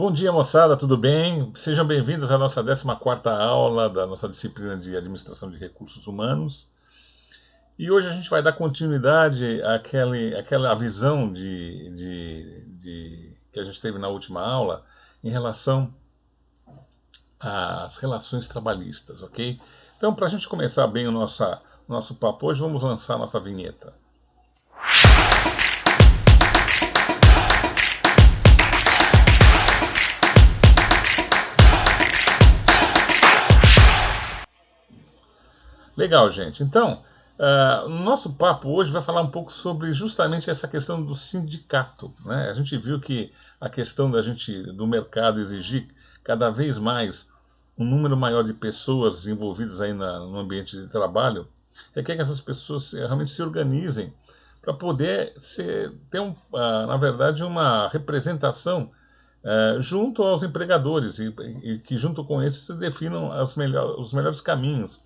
Bom dia, moçada, tudo bem? Sejam bem-vindos à nossa 14ª aula da nossa disciplina de Administração de Recursos Humanos. E hoje a gente vai dar continuidade àquela visão que a gente teve na última aula em relação às relações trabalhistas, ok? Então, para a gente começar bem o nosso papo hoje, vamos lançar a nossa vinheta. Legal, gente. Então, o nosso papo hoje vai falar um pouco sobre justamente essa questão do sindicato, né? A gente viu que a questão do mercado exigir cada vez mais um número maior de pessoas envolvidas aí no ambiente de trabalho, requer que essas pessoas realmente se organizem para poder ter, na verdade, uma representação junto aos empregadores e que junto com esses se definam os melhores caminhos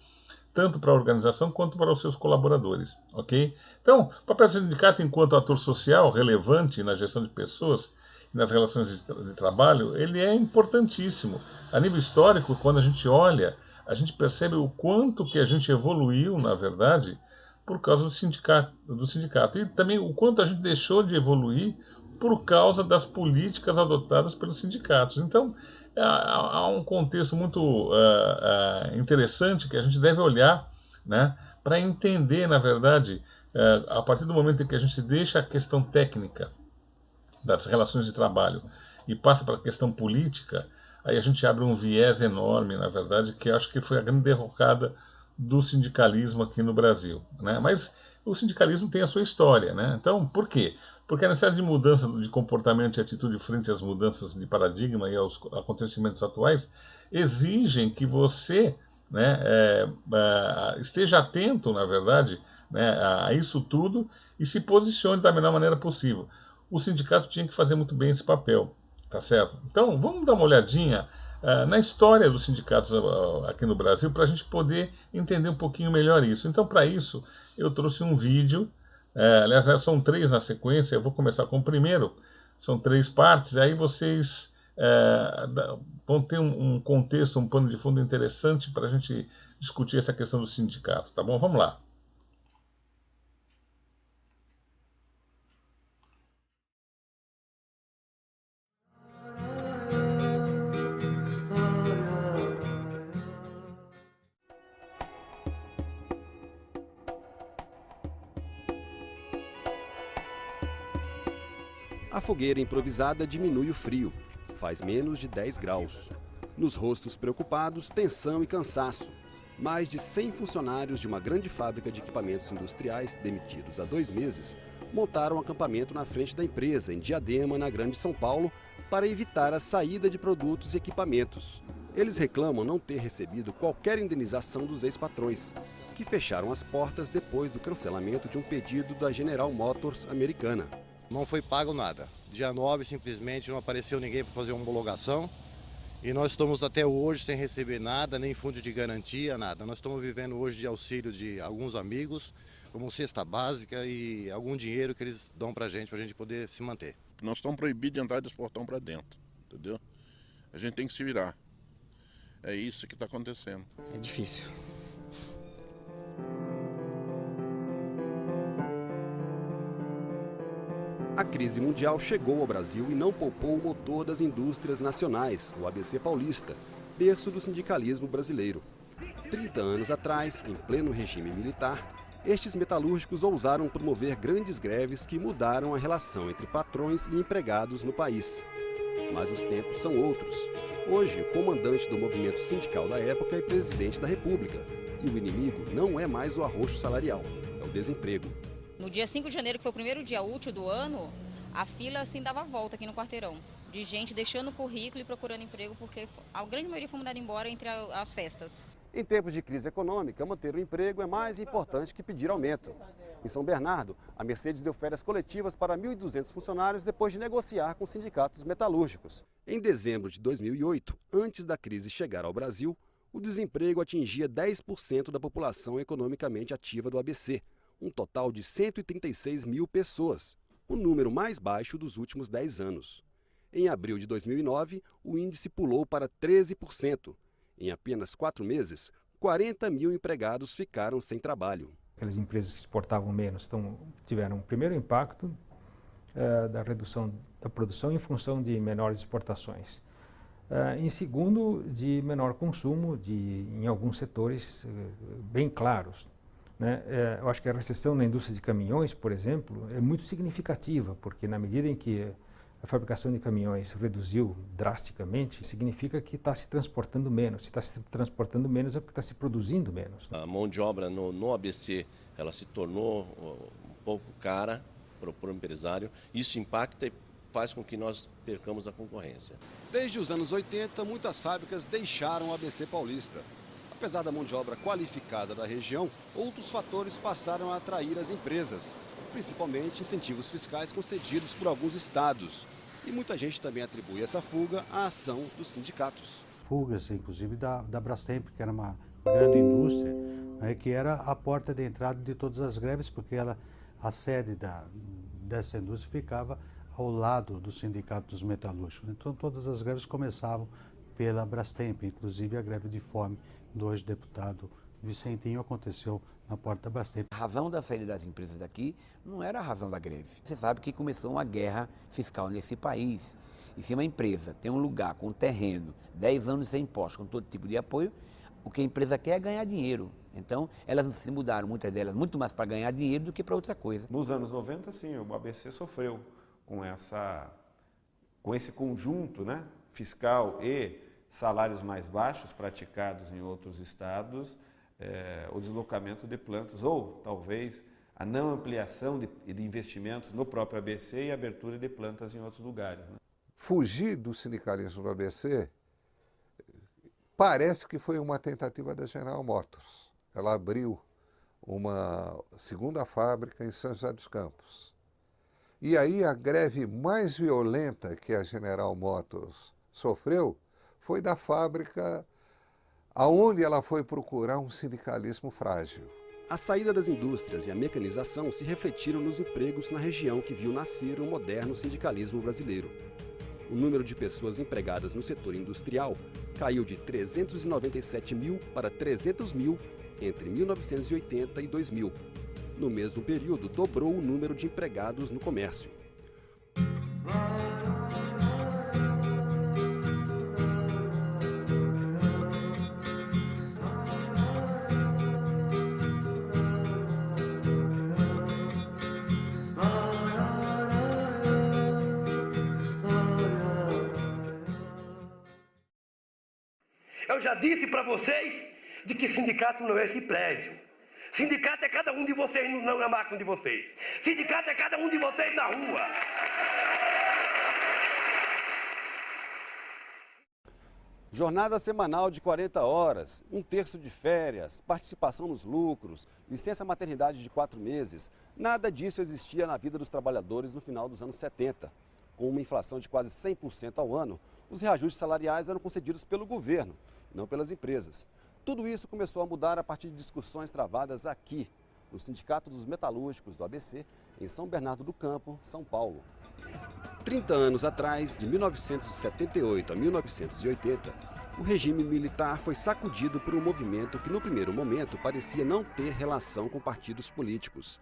tanto para a organização quanto para os seus colaboradores, ok? Então, o papel do sindicato enquanto ator social relevante na gestão de pessoas e nas relações de trabalho, ele é importantíssimo. A nível histórico, quando a gente olha, a gente percebe o quanto que a gente evoluiu, na verdade, por causa do sindicato. E também o quanto a gente deixou de evoluir por causa das políticas adotadas pelos sindicatos. Então, há um contexto muito interessante que a gente deve olhar, né, para entender, na verdade, a partir do momento em que a gente deixa a questão técnica das relações de trabalho e passa para a questão política, aí a gente abre um viés enorme, na verdade, que acho que foi a grande derrocada do sindicalismo aqui no Brasil, né? Mas o sindicalismo tem a sua história, né? Então, por quê? Porque a necessidade de mudança de comportamento e atitude frente às mudanças de paradigma e aos acontecimentos atuais exigem que você, né, esteja atento, na verdade, né, a isso tudo e se posicione da melhor maneira possível. O sindicato tinha que fazer muito bem esse papel, tá certo? Então, vamos dar uma olhadinha na história dos sindicatos aqui no Brasil para a gente poder entender um pouquinho melhor isso. Então, para isso, eu trouxe um vídeo. Aliás, são três na sequência. Eu vou começar com o primeiro. São três partes. Aí vocês vão ter um contexto, um pano de fundo interessante para a gente discutir essa questão do sindicato, tá bom? Vamos lá. A fogueira improvisada diminui o frio. Faz menos de 10 graus. Nos rostos preocupados, tensão e cansaço. Mais de 100 funcionários de uma grande fábrica de equipamentos industriais, demitidos há 2 meses, montaram um acampamento na frente da empresa, em Diadema, na Grande São Paulo, para evitar a saída de produtos e equipamentos. Eles reclamam não ter recebido qualquer indenização dos ex-patrões, que fecharam as portas depois do cancelamento de um pedido da General Motors americana. Não foi pago nada. Dia 9 simplesmente não apareceu ninguém para fazer uma homologação e nós estamos até hoje sem receber nada, nem fundo de garantia, nada. Nós estamos vivendo hoje de auxílio de alguns amigos, como cesta básica e algum dinheiro que eles dão para a gente poder se manter. Nós estamos proibidos de entrar desse portão para dentro, entendeu? A gente tem que se virar. É isso que está acontecendo. É difícil. A crise mundial chegou ao Brasil e não poupou o motor das indústrias nacionais, o ABC Paulista, berço do sindicalismo brasileiro. 30 anos atrás, em pleno regime militar, estes metalúrgicos ousaram promover grandes greves que mudaram a relação entre patrões e empregados no país. Mas os tempos são outros. Hoje, o comandante do movimento sindical da época é presidente da República. E o inimigo não é mais o arroxo salarial, é o desemprego. No dia 5 de janeiro, que foi o primeiro dia útil do ano, a fila assim dava volta aqui no quarteirão. De gente deixando o currículo e procurando emprego, porque a grande maioria foi mandada embora entre as festas. Em tempos de crise econômica, manter o emprego é mais importante que pedir aumento. Em São Bernardo, a Mercedes deu férias coletivas para 1.200 funcionários depois de negociar com os sindicatos metalúrgicos. Em dezembro de 2008, antes da crise chegar ao Brasil, o desemprego atingia 10% da população economicamente ativa do ABC, um total de 136 mil pessoas, o número mais baixo dos últimos 10 anos. Em abril de 2009, o índice pulou para 13%. Em apenas 4 meses, 40 mil empregados ficaram sem trabalho. Aquelas empresas que exportavam menos tiveram um primeiro impacto da redução da produção em função de menores exportações. Em segundo, de menor consumo em alguns setores bem claros. Né? Eu acho que a recessão na indústria de caminhões, por exemplo, é muito significativa, porque na medida em que a fabricação de caminhões reduziu drasticamente, significa que está se transportando menos. Se está se transportando menos é porque está se produzindo menos. A mão de obra no ABC ela se tornou um pouco cara para o empresário. Isso impacta e faz com que nós percamos a concorrência. Desde os anos 80, muitas fábricas deixaram o ABC paulista. Apesar da mão de obra qualificada da região, outros fatores passaram a atrair as empresas, principalmente incentivos fiscais concedidos por alguns estados. E muita gente também atribui essa fuga à ação dos sindicatos. Fugas, inclusive, da Brastemp, que era uma grande indústria, né, que era a porta de entrada de todas as greves, porque a sede dessa indústria ficava ao lado do sindicato dos metalúrgicos. Então, todas as greves começavam pela Brastemp, inclusive a greve de fome do hoje deputado Vicentinho aconteceu na porta da Brastemp. A razão da saída das empresas aqui não era a razão da greve. Você sabe que começou uma guerra fiscal nesse país. E se uma empresa tem um lugar com terreno, 10 anos sem imposto, com todo tipo de apoio, o que a empresa quer é ganhar dinheiro. Então, elas se mudaram, muitas delas, muito mais para ganhar dinheiro do que para outra coisa. Nos anos 90, sim, o ABC sofreu com esse conjunto, né, fiscal e salários mais baixos praticados em outros estados, o deslocamento de plantas ou talvez a não ampliação de investimentos no próprio ABC e abertura de plantas em outros lugares. Né? Fugir do sindicalismo do ABC parece que foi uma tentativa da General Motors. Ela abriu uma segunda fábrica em São José dos Campos. E aí a greve mais violenta que a General Motors sofreu foi da fábrica aonde ela foi procurar um sindicalismo frágil. A saída das indústrias e a mecanização se refletiram nos empregos na região que viu nascer o moderno sindicalismo brasileiro. O número de pessoas empregadas no setor industrial caiu de 397 mil para 300 mil entre 1980 e 2000. No mesmo período, dobrou o número de empregados no comércio. Eu já disse para vocês de que sindicato não é esse prédio. Sindicato é cada um de vocês na máquina de vocês. Sindicato é cada um de vocês na rua. Jornada semanal de 40 horas, 1/3 de férias, participação nos lucros, licença maternidade de 4 meses. Nada disso existia na vida dos trabalhadores no final dos anos 70. Com uma inflação de quase 100% ao ano, os reajustes salariais eram concedidos pelo governo, não pelas empresas. Tudo isso começou a mudar a partir de discussões travadas aqui, no Sindicato dos Metalúrgicos do ABC, em São Bernardo do Campo, São Paulo. 30 anos atrás, de 1978 a 1980, o regime militar foi sacudido por um movimento que, no primeiro momento, parecia não ter relação com partidos políticos.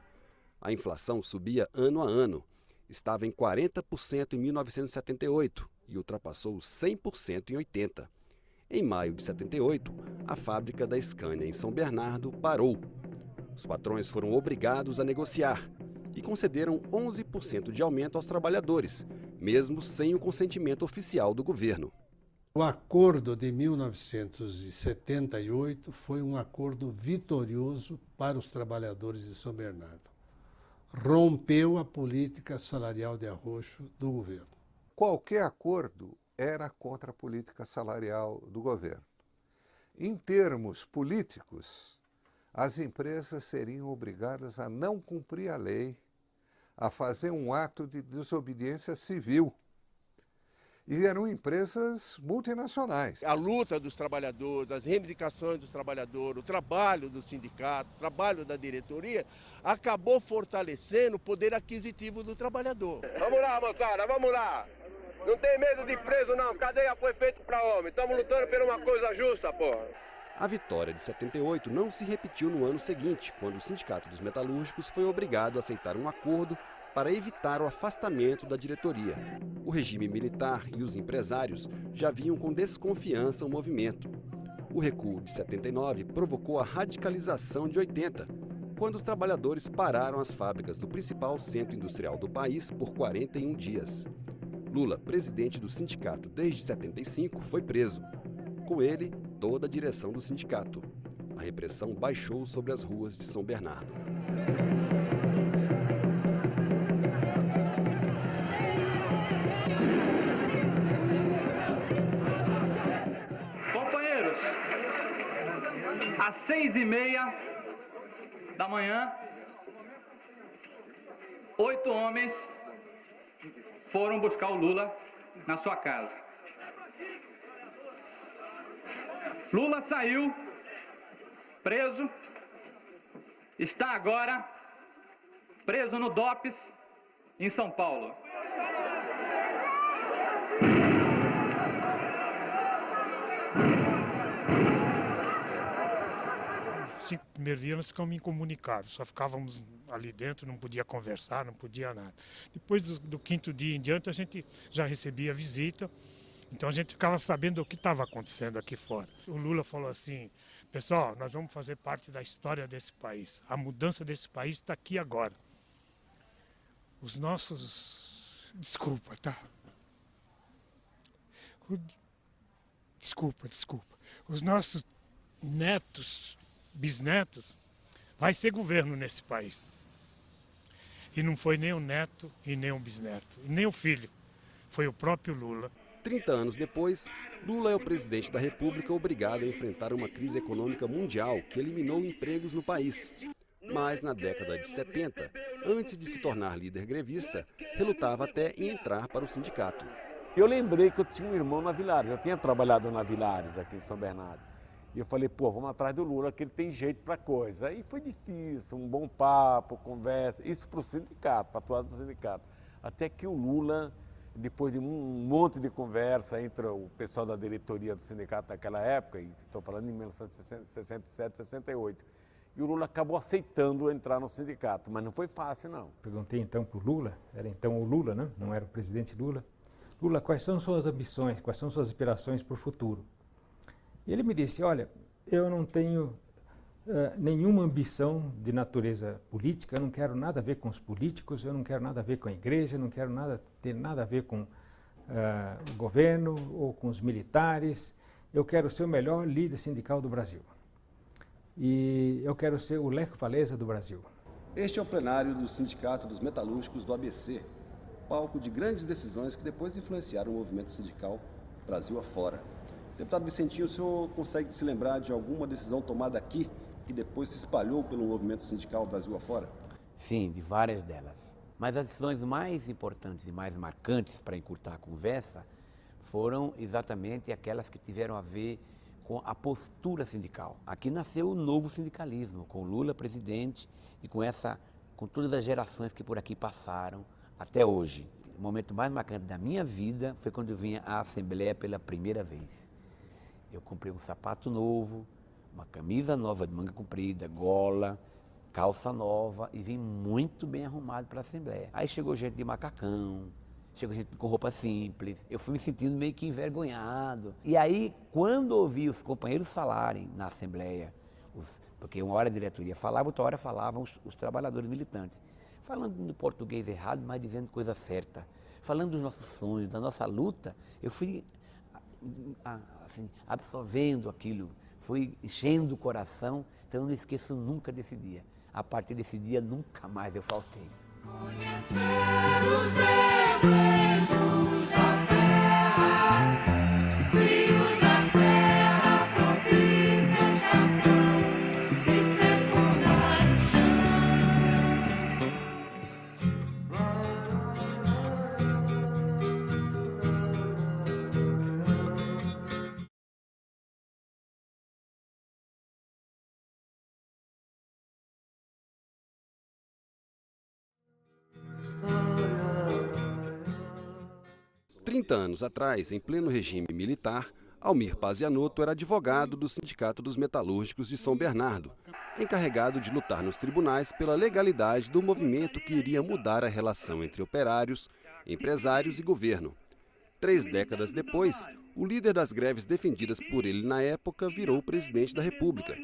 A inflação subia ano a ano. Estava em 40% em 1978 e ultrapassou os 100% em 80. Em maio de 78, a fábrica da Scania em São Bernardo parou. Os patrões foram obrigados a negociar e concederam 11% de aumento aos trabalhadores, mesmo sem o consentimento oficial do governo. O acordo de 1978 foi um acordo vitorioso para os trabalhadores de São Bernardo. Rompeu a política salarial de arrocho do governo. Qualquer acordo era contra a política salarial do governo. Em termos políticos, as empresas seriam obrigadas a não cumprir a lei, a fazer um ato de desobediência civil. E eram empresas multinacionais. A luta dos trabalhadores, as reivindicações dos trabalhadores, o trabalho do sindicato, o trabalho da diretoria, acabou fortalecendo o poder aquisitivo do trabalhador. Vamos lá, moçada, vamos lá. Não tem medo de preso, não. Cadeia foi feita para homem. Estamos lutando por uma coisa justa, porra. A vitória de 78 não se repetiu no ano seguinte, quando o Sindicato dos Metalúrgicos foi obrigado a aceitar um acordo para evitar o afastamento da diretoria. O regime militar e os empresários já viam com desconfiança o movimento. O recuo de 79 provocou a radicalização de 80, quando os trabalhadores pararam as fábricas do principal centro industrial do país por 41 dias. Lula, presidente do sindicato desde 75, foi preso. Com ele, toda a direção do sindicato. A repressão baixou sobre as ruas de São Bernardo. Companheiros, às 6h30 da manhã, 8 homens foram buscar o Lula na sua casa. Lula saiu preso, está agora preso no DOPS, em São Paulo. Os 5 primeiros dias nós ficamos incomunicáveis, só ficávamos ali dentro, não podia conversar, não podia nada. Depois do 5º dia em diante a gente já recebia visita, então a gente ficava sabendo o que estava acontecendo aqui fora. O Lula falou assim: pessoal, nós vamos fazer parte da história desse país, a mudança desse país está aqui agora. Os nossos... Desculpa, tá? Desculpa. Os nossos netos, bisnetos, vai ser governo nesse país. E não foi nem o neto e nem o bisneto, e nem o filho, foi o próprio Lula. 30 anos depois, Lula é o presidente da República obrigado a enfrentar uma crise econômica mundial que eliminou empregos no país. Mas na década de 70, antes de se tornar líder grevista, relutava até em entrar para o sindicato. Eu lembrei que eu tinha um irmão na Vilares, eu tinha trabalhado na Vilares aqui em São Bernardo. E eu falei, pô, vamos atrás do Lula, que ele tem jeito para coisa. Aí foi difícil, um bom papo, conversa, isso para o sindicato, para atuar no sindicato. Até que o Lula, depois de um monte de conversa entre o pessoal da diretoria do sindicato naquela época, e estou falando em 1967, 68, e o Lula acabou aceitando entrar no sindicato, mas não foi fácil, não. Perguntei então para o Lula, era então o Lula, né? Não era o presidente Lula. Lula, quais são suas ambições, quais são suas aspirações para o futuro? E ele me disse, olha, eu não tenho nenhuma ambição de natureza política, eu não quero nada a ver com os políticos, eu não quero nada a ver com a igreja, eu não quero ter nada a ver com o governo ou com os militares, eu quero ser o melhor líder sindical do Brasil. E eu quero ser o Lech Walesa do Brasil. Este é o plenário do Sindicato dos Metalúrgicos do ABC, palco de grandes decisões que depois influenciaram o movimento sindical Brasil afora. Deputado Vicentinho, o senhor consegue se lembrar de alguma decisão tomada aqui que depois se espalhou pelo movimento sindical Brasil afora? Sim, de várias delas. Mas as decisões mais importantes e mais marcantes para encurtar a conversa foram exatamente aquelas que tiveram a ver com a postura sindical. Aqui nasceu o novo sindicalismo, com Lula presidente e com todas as gerações que por aqui passaram até hoje. O momento mais marcante da minha vida foi quando eu vim à Assembleia pela primeira vez. Eu comprei um sapato novo, uma camisa nova de manga comprida, gola, calça nova e vim muito bem arrumado para a Assembleia. Aí chegou gente de macacão, chegou gente com roupa simples, eu fui me sentindo meio que envergonhado. E aí, quando ouvi os companheiros falarem na Assembleia, porque uma hora a diretoria falava, outra hora falavam os trabalhadores militantes, falando no português errado, mas dizendo coisa certa, falando dos nossos sonhos, da nossa luta, eu fui assim, absorvendo aquilo, fui enchendo o coração, então eu não esqueço nunca desse dia. A partir desse dia, nunca mais eu faltei. Conhecer os desejos da terra, filho da terra, propícia estação, e fecundar o chão. 30 anos atrás, em pleno regime militar, Almir Pazianotto era advogado do Sindicato dos Metalúrgicos de São Bernardo, encarregado de lutar nos tribunais pela legalidade do movimento que iria mudar a relação entre operários, empresários e governo. 3 décadas depois, o líder das greves defendidas por ele na época virou o presidente da República.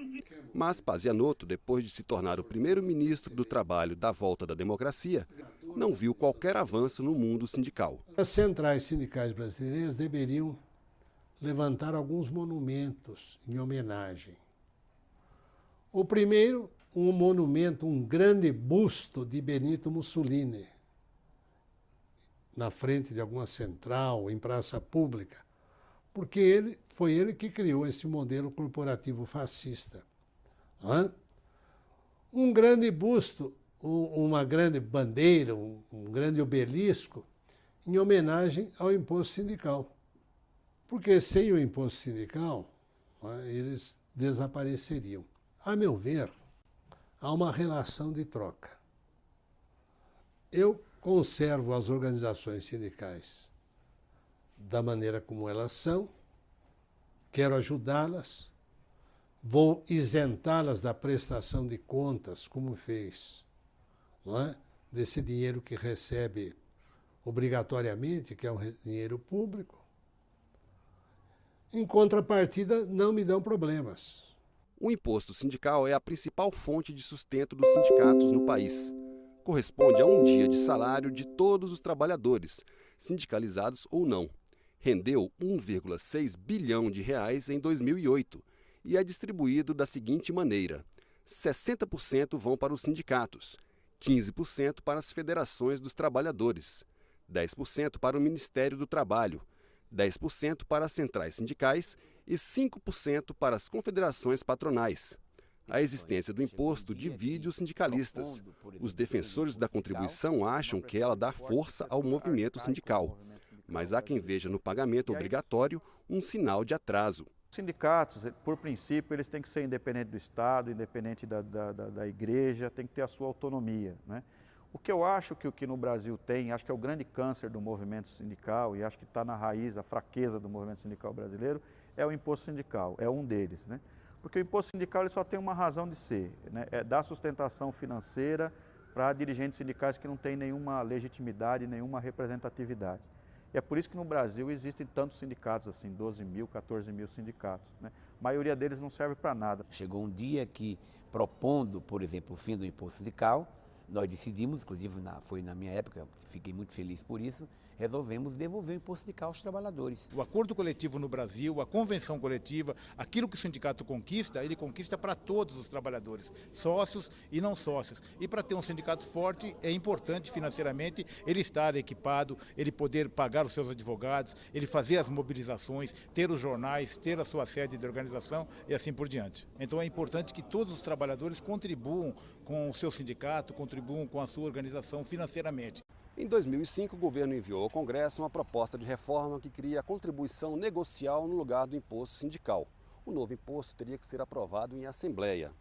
Mas Pazianotto, depois de se tornar o primeiro-ministro do Trabalho da volta da democracia, não viu qualquer avanço no mundo sindical. As centrais sindicais brasileiras deveriam levantar alguns monumentos em homenagem. O primeiro, um monumento, um grande busto de Benito Mussolini, na frente de alguma central, em praça pública, porque foi ele que criou esse modelo corporativo fascista. Um grande busto, uma grande bandeira, um grande obelisco, em homenagem ao imposto sindical. Porque sem o imposto sindical, eles desapareceriam. A meu ver, há uma relação de troca. Eu conservo as organizações sindicais da maneira como elas são, quero ajudá-las, vou isentá-las da prestação de contas, como fez, desse dinheiro que recebe obrigatoriamente, que é um dinheiro público. Em contrapartida, não me dão problemas. O imposto sindical é a principal fonte de sustento dos sindicatos no país. Corresponde a um dia de salário de todos os trabalhadores, sindicalizados ou não. Rendeu 1,6 bilhão de reais em 2008 e é distribuído da seguinte maneira: 60% vão para os sindicatos, 15% para as federações dos trabalhadores, 10% para o Ministério do Trabalho, 10% para as centrais sindicais e 5% para as confederações patronais. A existência do imposto divide os sindicalistas. Os defensores da contribuição acham que ela dá força ao movimento sindical, mas há quem veja no pagamento obrigatório um sinal de atraso. Os sindicatos, por princípio, eles têm que ser independentes do Estado, independente da igreja, tem que ter a sua autonomia, né? O que eu acho que o que no Brasil tem, acho que é o grande câncer do movimento sindical, e acho que está na raiz, a fraqueza do movimento sindical brasileiro, é o imposto sindical, é um deles, né? Porque o imposto sindical ele só tem uma razão de ser, né? É dar sustentação financeira para dirigentes sindicais que não têm nenhuma legitimidade, nenhuma representatividade. E é por isso que no Brasil existem tantos sindicatos, assim, 12 mil, 14 mil sindicatos, né? A maioria deles não serve para nada. Chegou um dia que, propondo, por exemplo, o fim do imposto sindical, nós decidimos, inclusive foi na minha época, fiquei muito feliz por isso, resolvemos devolver o imposto sindical aos trabalhadores. O acordo coletivo no Brasil, a convenção coletiva, aquilo que o sindicato conquista, ele conquista para todos os trabalhadores, sócios e não sócios. E para ter um sindicato forte, é importante financeiramente ele estar equipado, ele poder pagar os seus advogados, ele fazer as mobilizações, ter os jornais, ter a sua sede de organização e assim por diante. Então é importante que todos os trabalhadores contribuam com o seu sindicato, contribuam com a sua organização financeiramente. Em 2005, o governo enviou ao Congresso uma proposta de reforma que cria a contribuição negocial no lugar do imposto sindical. O novo imposto teria que ser aprovado em assembleia.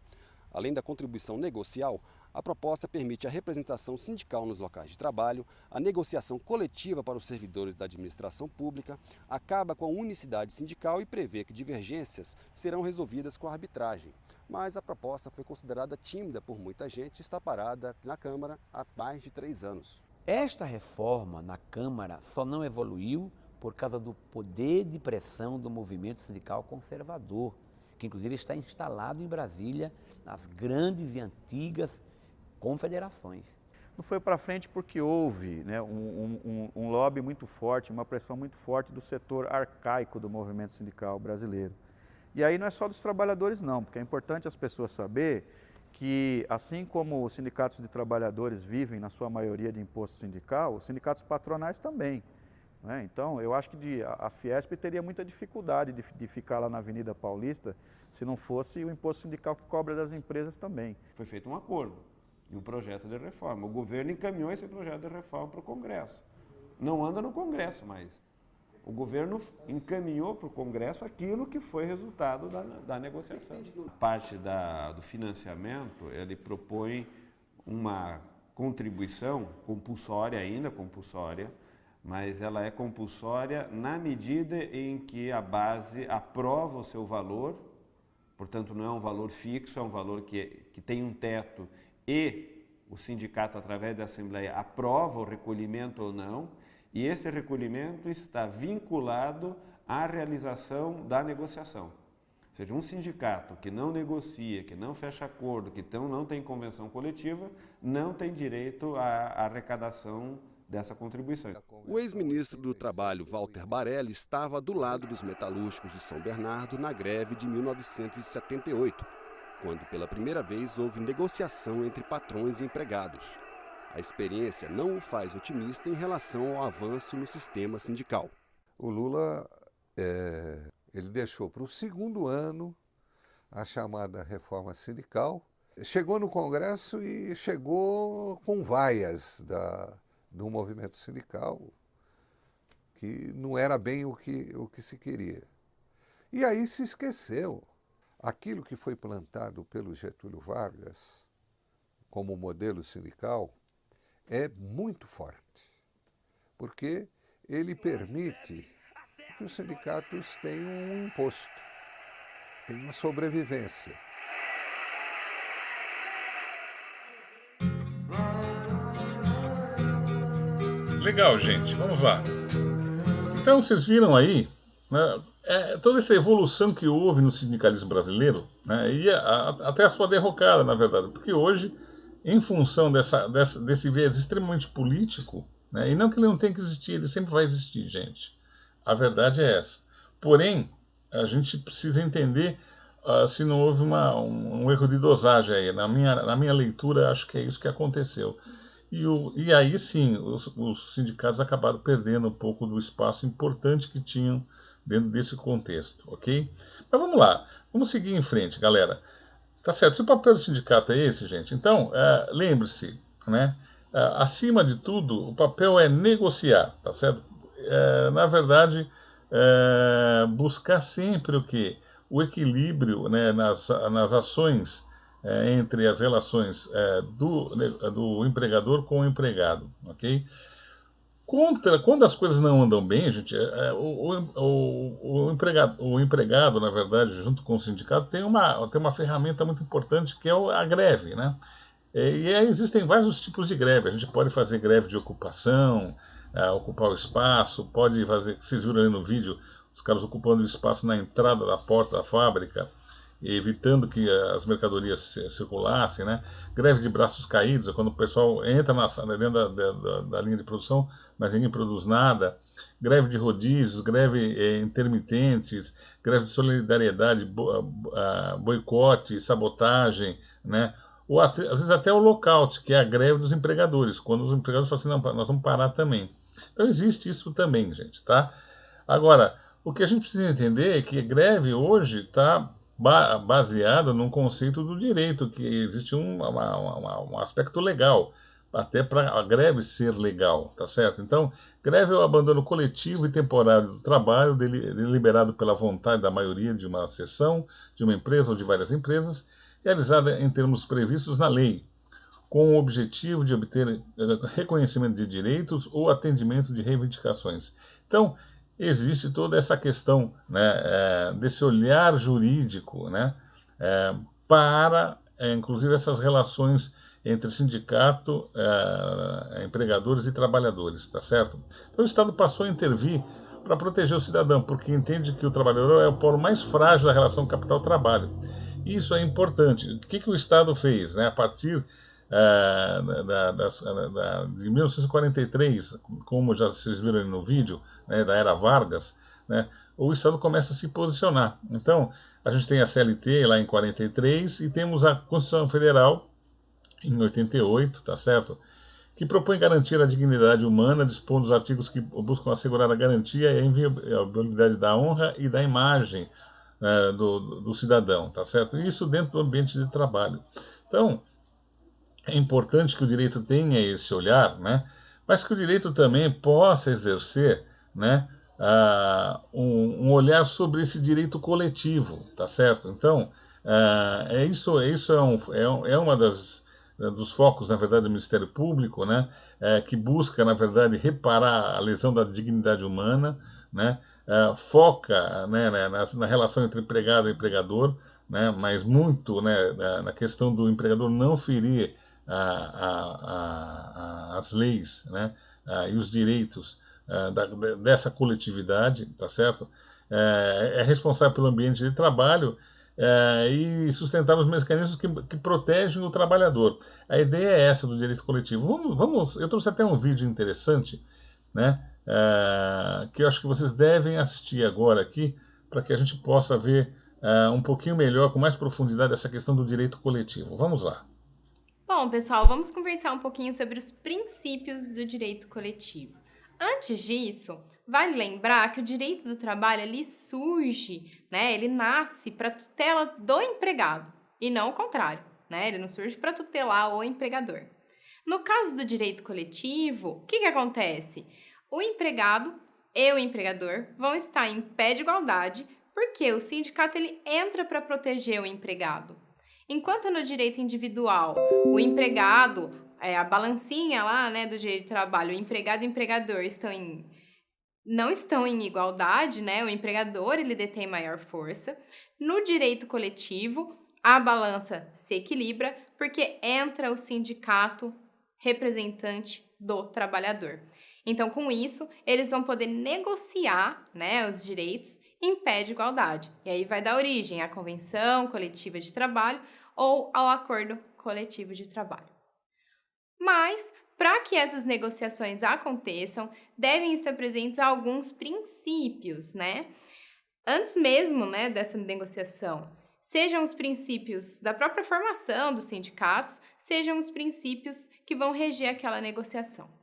Além da contribuição negocial, a proposta permite a representação sindical nos locais de trabalho, a negociação coletiva para os servidores da administração pública, acaba com a unicidade sindical e prevê que divergências serão resolvidas com a arbitragem. Mas a proposta foi considerada tímida por muita gente e está parada na Câmara há mais de 3 anos. Esta reforma na Câmara só não evoluiu por causa do poder de pressão do movimento sindical conservador, que inclusive está instalado em Brasília, nas grandes e antigas confederações. Não foi para frente porque houve, né, um lobby muito forte, uma pressão muito forte do setor arcaico do movimento sindical brasileiro. E aí não é só dos trabalhadores não, porque é importante as pessoas saberem que, assim como os sindicatos de trabalhadores vivem, na sua maioria, de imposto sindical, os sindicatos patronais também, né? Então, eu acho que a Fiesp teria muita dificuldade de ficar lá na Avenida Paulista se não fosse o imposto sindical que cobra das empresas também. Foi feito um acordo e um projeto de reforma. O governo encaminhou esse projeto de reforma para o Congresso. Não anda no Congresso, mas o governo encaminhou para o Congresso aquilo que foi resultado da negociação. A parte do financiamento, ele propõe uma contribuição compulsória ainda, compulsória, mas ela é compulsória na medida em que a base aprova o seu valor, portanto não é um valor fixo, é um valor que tem um teto e o sindicato, através da Assembleia, aprova o recolhimento ou não, e esse recolhimento está vinculado à realização da negociação. Ou seja, um sindicato que não negocia, que não fecha acordo, que não tem convenção coletiva, não tem direito à arrecadação dessa contribuição. O ex-ministro do Trabalho, Walter Barelli, estava do lado dos metalúrgicos de São Bernardo na greve de 1978, quando pela primeira vez houve negociação entre patrões e empregados. A experiência não o faz otimista em relação ao avanço no sistema sindical. O Lula ele deixou para o segundo ano a chamada reforma sindical. Chegou no Congresso e chegou com vaias do movimento sindical, que não era bem o que se queria. E aí se esqueceu. Aquilo que foi plantado pelo Getúlio Vargas como modelo sindical é muito forte, porque ele permite que os sindicatos tenham um imposto, tenham sobrevivência. Legal, gente, vamos lá. Então, vocês viram aí, né, toda essa evolução que houve no sindicalismo brasileiro, né, e até a sua derrocada, na verdade, porque hoje, em função desse viés extremamente político, né, e não que ele não tenha que existir, ele sempre vai existir, gente. A verdade é essa. Porém, a gente precisa entender se não houve um erro de dosagem aí. Na minha leitura, acho que é isso que aconteceu. E aí sim, os sindicatos acabaram perdendo um pouco do espaço importante que tinham dentro desse contexto, ok? Mas vamos lá, vamos seguir em frente, galera. Tá certo, se o papel do sindicato é esse, gente, então lembre-se, né? Acima de tudo, o papel é negociar, tá certo? Na verdade, buscar sempre o quê? O equilíbrio, né, nas ações entre as relações do empregador com o empregado, ok? Quando as coisas não andam bem, gente, o empregado, na verdade, junto com o sindicato, tem uma ferramenta muito importante que é a greve, né? E aí existem vários tipos de greve. A gente pode fazer greve de ocupação, ocupar o espaço, pode fazer, vocês viram ali no vídeo, os caras ocupando o espaço na entrada da porta da fábrica, evitando que as mercadorias circulassem, né? Greve de braços caídos, é quando o pessoal entra dentro da linha de produção, mas ninguém produz nada. Greve de rodízios, greve intermitentes, greve de solidariedade, boicote, sabotagem, né? Ou às vezes até o lockout, que é a greve dos empregadores, quando os empregadores falam assim, não, nós vamos parar também. Então existe isso também, gente, tá? Agora, o que a gente precisa entender é que a greve hoje está baseado num conceito do direito, que existe um aspecto legal, até para a greve ser legal, tá certo? Então, greve é o abandono coletivo e temporário do trabalho, deliberado pela vontade da maioria de uma seção, de uma empresa ou de várias empresas, realizada em termos previstos na lei, com o objetivo de obter reconhecimento de direitos ou atendimento de reivindicações. Então, existe toda essa questão, né, desse olhar jurídico, né, para, inclusive, essas relações entre sindicato, empregadores e trabalhadores, tá certo? Então o Estado passou a intervir para proteger o cidadão, porque entende que o trabalhador é o polo mais frágil da relação capital-trabalho. Isso é importante. O que o Estado fez, né, a partir de 1943, como já vocês viram no vídeo, né, da era Vargas, né, o Estado começa a se posicionar. Então, a gente tem a CLT lá em 43 e temos a Constituição Federal em 88, tá certo? Que propõe garantir a dignidade humana, dispondo dos artigos que buscam assegurar a garantia e a inviolabilidade da honra e da imagem do cidadão, tá certo? Isso dentro do ambiente de trabalho. Então, é importante que o direito tenha esse olhar, né? Mas que o direito também possa exercer, né, um olhar sobre esse direito coletivo, tá certo? Então, isso é uma das dos focos, na verdade, do Ministério Público, né, que busca, na verdade, reparar a lesão da dignidade humana, né, foca, né, na relação entre empregado e empregador, né, mas muito, né, na questão do empregador não ferir as leis, né, e os direitos dessa coletividade, tá certo? É responsável pelo ambiente de trabalho e sustentar os mecanismos que protegem o trabalhador. A ideia é essa do direito coletivo. Eu trouxe até um vídeo interessante, né, que eu acho que vocês devem assistir agora aqui, para que a gente possa ver um pouquinho melhor, com mais profundidade, essa questão do direito coletivo. Vamos lá. Bom, pessoal, vamos conversar um pouquinho sobre os princípios do direito coletivo. Antes disso, vale lembrar que o direito do trabalho ele surge, né? Ele nasce para tutela do empregado e não o contrário, né? Ele não surge para tutelar o empregador. No caso do direito coletivo, o que acontece? O empregado e o empregador vão estar em pé de igualdade porque o sindicato ele entra para proteger o empregado. Enquanto no direito individual, o empregado, a balancinha lá, né, do direito do trabalho, o empregado e o empregador não estão em igualdade, né? O empregador ele detém maior força. No direito coletivo, a balança se equilibra porque entra o sindicato representante do trabalhador. Então, com isso, eles vão poder negociar, né, os direitos em pé de igualdade. E aí vai dar origem à convenção coletiva de trabalho ou ao acordo coletivo de trabalho. Mas, para que essas negociações aconteçam, devem estar presentes alguns princípios, né? Antes mesmo, né, dessa negociação, sejam os princípios da própria formação dos sindicatos, sejam os princípios que vão reger aquela negociação.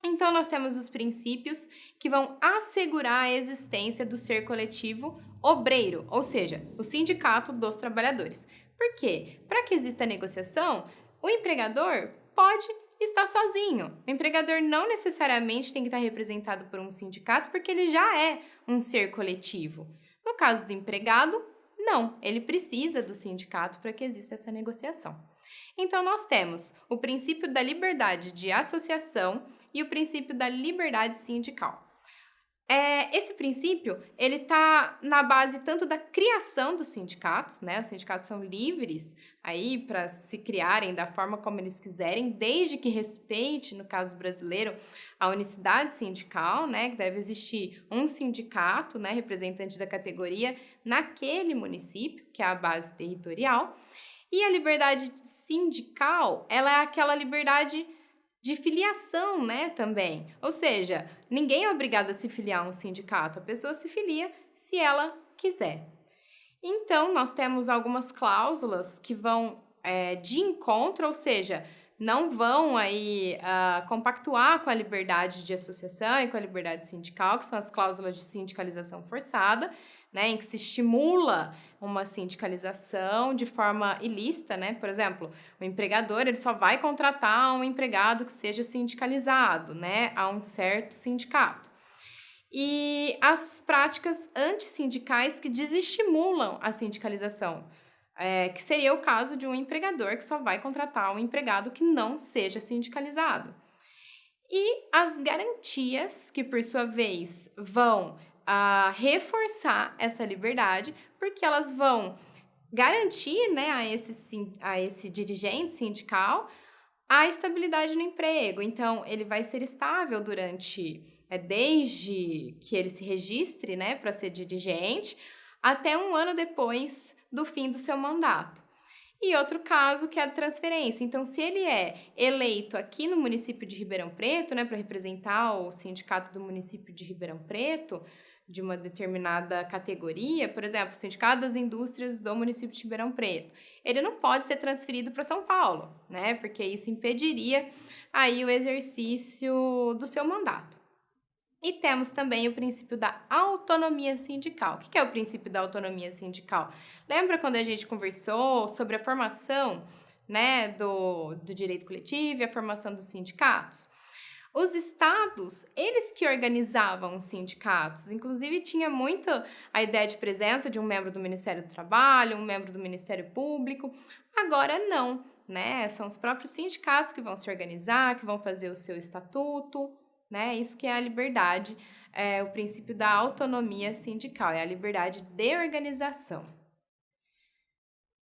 Então, nós temos os princípios que vão assegurar a existência do ser coletivo obreiro, ou seja, o sindicato dos trabalhadores. Por quê? Para que exista negociação, o empregador pode estar sozinho. O empregador não necessariamente tem que estar representado por um sindicato, porque ele já é um ser coletivo. No caso do empregado, não, ele precisa do sindicato para que exista essa negociação. Então, nós temos o princípio da liberdade de associação e o princípio da liberdade sindical. Esse princípio, ele está na base tanto da criação dos sindicatos, né? Os sindicatos são livres aí para se criarem da forma como eles quiserem, desde que respeite, no caso brasileiro, a unicidade sindical, né? Que deve existir um sindicato, né, representante da categoria naquele município, que é a base territorial. E a liberdade sindical, ela é aquela liberdade de filiação, né, também. Ou seja, ninguém é obrigado a se filiar a um sindicato, a pessoa se filia se ela quiser. Então, nós temos algumas cláusulas que vão de encontro, ou seja, não vão aí compactuar com a liberdade de associação e com a liberdade sindical, que são as cláusulas de sindicalização forçada, né, em que se estimula uma sindicalização de forma ilícita, né? Por exemplo, o empregador ele só vai contratar um empregado que seja sindicalizado, né, a um certo sindicato. E as práticas antissindicais que desestimulam a sindicalização, que seria o caso de um empregador que só vai contratar um empregado que não seja sindicalizado. E as garantias que, por sua vez, vão reforçar essa liberdade, porque elas vão garantir, né, a esse dirigente sindical a estabilidade no emprego. Então, ele vai ser estável desde que ele se registre, né, para ser dirigente, até 1 ano depois do fim do seu mandato. E outro caso que é a transferência. Então, se ele é eleito aqui no município de Ribeirão Preto, né, para representar o sindicato do município de Ribeirão Preto, de uma determinada categoria, por exemplo, o Sindicato das Indústrias do município de Ribeirão Preto, ele não pode ser transferido para São Paulo, né? Porque isso impediria aí o exercício do seu mandato. E temos também o princípio da autonomia sindical. O que é o princípio da autonomia sindical? Lembra quando a gente conversou sobre a formação, né, do direito coletivo e a formação dos sindicatos? Os estados, eles que organizavam os sindicatos, inclusive tinha muito a ideia de presença de um membro do Ministério do Trabalho, um membro do Ministério Público. Agora não, né? São os próprios sindicatos que vão se organizar, que vão fazer o seu estatuto, né? Isso que é a liberdade, o princípio da autonomia sindical, é a liberdade de organização.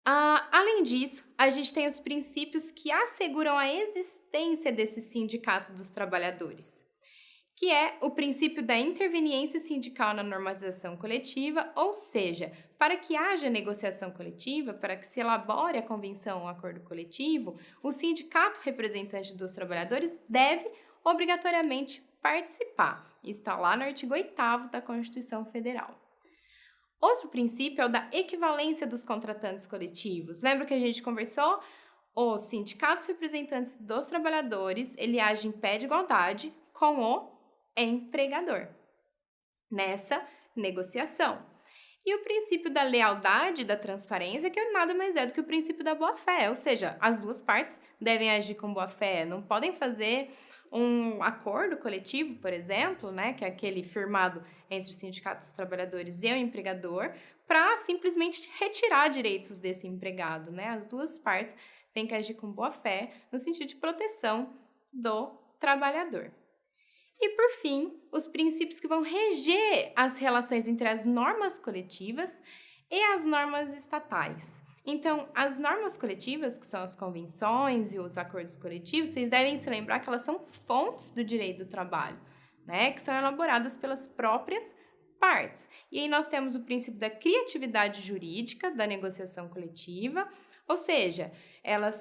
Além disso, a gente tem os princípios que asseguram a existência desse sindicato dos trabalhadores, que é o princípio da interveniência sindical na normatização coletiva, ou seja, para que haja negociação coletiva, para que se elabore a convenção ou acordo coletivo, o sindicato representante dos trabalhadores deve obrigatoriamente participar. Isso está lá no artigo 8º da Constituição Federal. Outro princípio é o da equivalência dos contratantes coletivos. Lembra que a gente conversou? Os sindicatos representantes dos trabalhadores, ele age em pé de igualdade com o empregador nessa negociação. E o princípio da lealdade e da transparência, que nada mais é do que o princípio da boa-fé, ou seja, as duas partes devem agir com boa-fé, não podem fazer um acordo coletivo, por exemplo, né, que é aquele firmado entre os sindicatos dos trabalhadores e o empregador, para simplesmente retirar direitos desse empregado, né? As duas partes têm que agir com boa-fé no sentido de proteção do trabalhador. E, por fim, os princípios que vão reger as relações entre as normas coletivas e as normas estatais. Então, as normas coletivas, que são as convenções e os acordos coletivos, vocês devem se lembrar que elas são fontes do direito do trabalho, né? Que são elaboradas pelas próprias partes. E aí nós temos o princípio da criatividade jurídica da negociação coletiva, ou seja,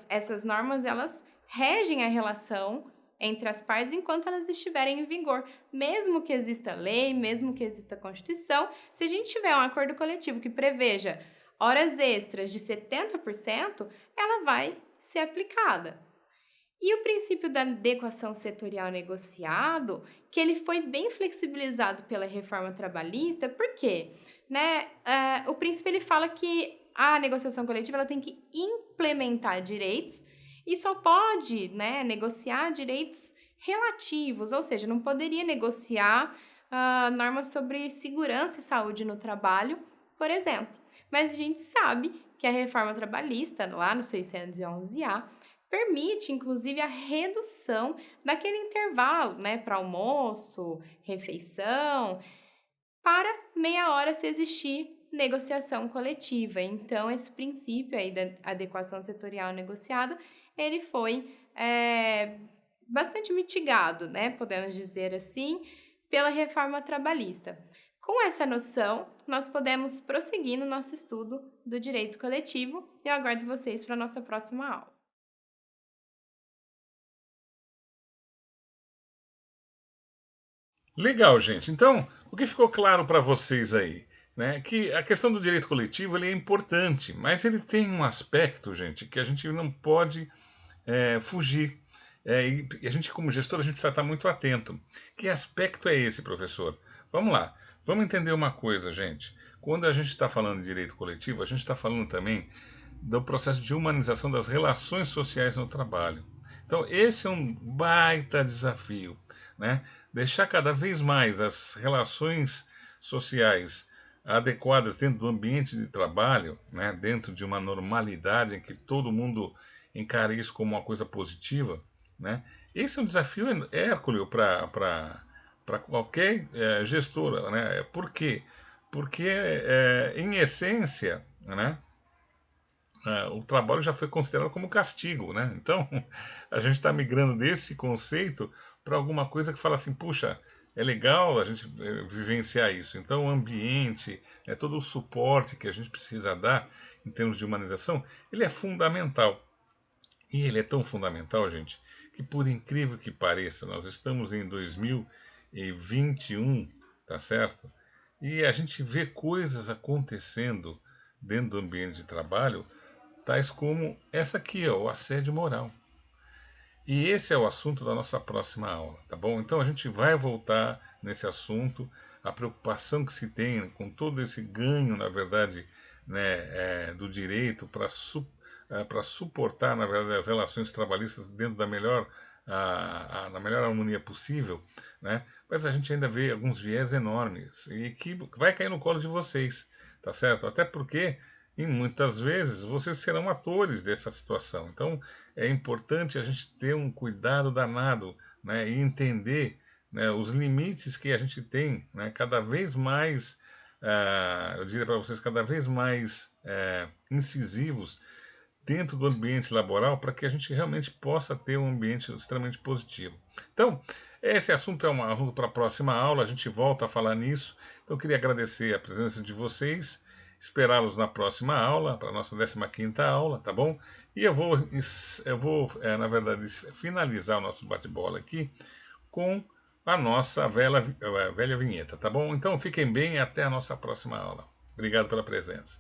essas normas elas regem a relação entre as partes enquanto elas estiverem em vigor. Mesmo que exista lei, mesmo que exista Constituição, se a gente tiver um acordo coletivo que preveja horas extras de 70%, ela vai ser aplicada. E o princípio da adequação setorial negociado, que ele foi bem flexibilizado pela reforma trabalhista, por quê? Né? O princípio ele fala que a negociação coletiva ela tem que implementar direitos e só pode, né, negociar direitos relativos, ou seja, não poderia negociar normas sobre segurança e saúde no trabalho, por exemplo. Mas a gente sabe que a reforma trabalhista, lá no 611-A, permite, inclusive, a redução daquele intervalo, né, para almoço, refeição, para meia hora se existir negociação coletiva. Então, esse princípio aí da adequação setorial negociada, ele foi bastante mitigado, né, podemos dizer assim, pela reforma trabalhista. Com essa noção, nós podemos prosseguir no nosso estudo do direito coletivo e eu aguardo vocês para a nossa próxima aula. Legal, gente. Então, o que ficou claro para vocês aí? Né, que a questão do direito coletivo ele é importante, mas ele tem um aspecto, gente, que a gente não pode fugir. E a gente, como gestor, a gente precisa estar muito atento. Que aspecto é esse, professor? Vamos lá. Vamos entender uma coisa, gente. Quando a gente está falando de direito coletivo, a gente está falando também do processo de humanização das relações sociais no trabalho. Então, esse é um baita desafio, né? Deixar cada vez mais as relações sociais adequadas dentro do ambiente de trabalho, né? Dentro de uma normalidade em que todo mundo encara isso como uma coisa positiva, né? Esse é um desafio hércules para qualquer gestora, né? Por quê? Porque, em essência, né, o trabalho já foi considerado como castigo, né? Então, a gente está migrando desse conceito para alguma coisa que fala assim, puxa, é legal a gente vivenciar isso. Então, o ambiente, todo o suporte que a gente precisa dar em termos de humanização, ele é fundamental. E ele é tão fundamental, gente, que por incrível que pareça, nós estamos em 2021, tá certo? E a gente vê coisas acontecendo dentro do ambiente de trabalho, tais como essa aqui, ó, o assédio moral. E esse é o assunto da nossa próxima aula, tá bom? Então a gente vai voltar nesse assunto, a preocupação que se tem com todo esse ganho, na verdade, né, do direito para suportar, na verdade, as relações trabalhistas dentro da melhor harmonia possível, né? Mas a gente ainda vê alguns viés enormes e que vai cair no colo de vocês, tá certo? Até porque e muitas vezes vocês serão atores dessa situação. Então é importante a gente ter um cuidado danado, né, e entender, né, os limites que a gente tem, né, cada vez mais, eu diria para vocês, cada vez mais incisivos dentro do ambiente laboral, para que a gente realmente possa ter um ambiente extremamente positivo. Então, esse assunto é um assunto para a próxima aula, a gente volta a falar nisso. Então, eu queria agradecer a presença de vocês, esperá-los na próxima aula, para a nossa 15ª aula, tá bom? E eu vou na verdade, finalizar o nosso bate-bola aqui com a nossa velha vinheta, tá bom? Então, fiquem bem e até a nossa próxima aula. Obrigado pela presença.